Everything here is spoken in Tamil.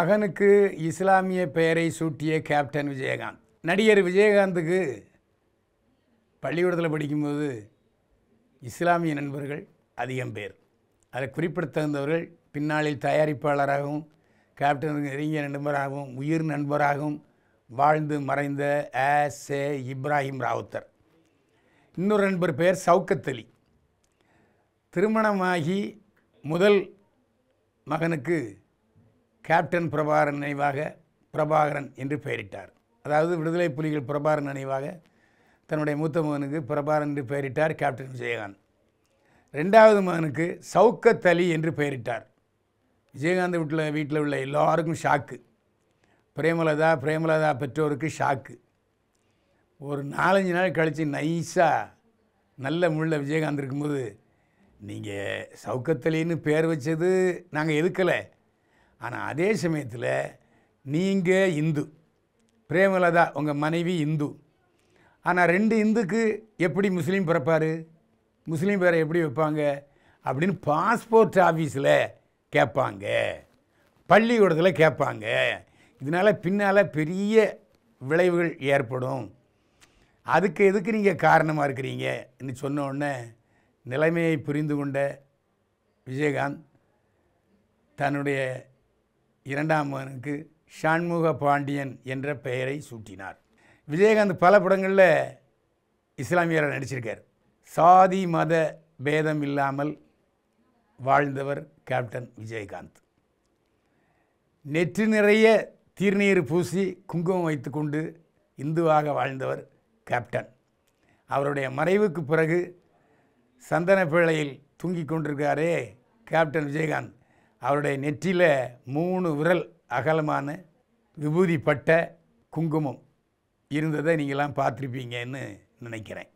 மகனுக்கு இஸ்லாமிய பெயரை சூட்டிய கேப்டன் விஜயகாந்த். நடிகர் விஜயகாந்துக்கு பள்ளிக்கூடத்தில் படிக்கும்போது இஸ்லாமிய நண்பர்கள் அதிகம் பேர். அதில் குறிப்பிடத்தகுந்தவர்கள் பின்னாளில் தயாரிப்பாளராகவும் கேப்டனுக்கு நெருங்கிய நண்பராகவும் உயிர் நண்பராகவும் வாழ்ந்து மறைந்த A.S.A. இப்ராஹிம் ராவுத்தர். இன்னொரு நண்பர் பெயர் சவுக்கத் அலி. திருமணமாகி முதல் மகனுக்கு கேப்டன் பிரபாகரன் நினைவாக பிரபாகரன் என்று பெயரிட்டார். அதாவது விடுதலை புலிகள் பிரபாகரன் நினைவாக தன்னுடைய மூத்த மகனுக்கு பிரபாகரன் என்று பெயரிட்டார் கேப்டன் விஜயகாந்த். ரெண்டாவது மகனுக்கு சவுக்கத் அலி என்று பெயரிட்டார். விஜயகாந்த் வீட்டில் உள்ள எல்லாருக்கும் ஷாக்கு. பிரேமலதா பெற்றோருக்கு ஷாக்கு. ஒரு 4-5 நாள் கழித்து நைஸாக நல்ல முள்ள விஜயகாந்த் இருக்கும்போது, நீங்கள் சவுக்கத் அலின்னு பேர் வச்சது நாங்கள் எதுக்கலை, ஆனால் அதே சமயத்தில் நீங்கள் இந்து, பிரேமலதா உங்கள் மனைவி இந்து, ஆனால் 2 இந்துக்கு எப்படி முஸ்லீம் பிறப்பார், முஸ்லீம் பேரை எப்படி வைப்பாங்க அப்படின்னு பாஸ்போர்ட் ஆஃபீஸில் கேட்பாங்க, பள்ளிக்கூடத்தில் கேட்பாங்க. இதனால் பின்னால் பெரிய விளைவுகள் ஏற்படும். அதுக்கு எதுக்கு நீங்கள் காரணமாக இருக்கிறீங்கன்னு சொன்ன உடனே நிலைமையை புரிந்து கொண்ட விஜயகாந்த் தன்னுடைய 2ஆம் மகனுக்கு ஷண்முக பாண்டியன் என்ற பெயரை சூட்டினார். விஜயகாந்த் பல படங்களில் இஸ்லாமியராக நடிச்சிருக்கார். சாதி மத பேதம் இல்லாமல் வாழ்ந்தவர் கேப்டன் விஜயகாந்த். நெற்றி நிறைய தீர்நீர் பூசி குங்குமம் வைத்து கொண்டு இந்துவாக வாழ்ந்தவர் கேப்டன். அவருடைய மறைவுக்கு பிறகு சந்தன பிள்ளையில் தூங்கிக் கொண்டிருக்காரே கேப்டன் விஜயகாந்த், அவருடைய நெற்றியில் 3 விரல் அகலமான விபூதி பட்ட குங்குமம் இருந்ததை நீங்களாம் பார்த்துருப்பீங்கன்னு நினைக்கிறேன்.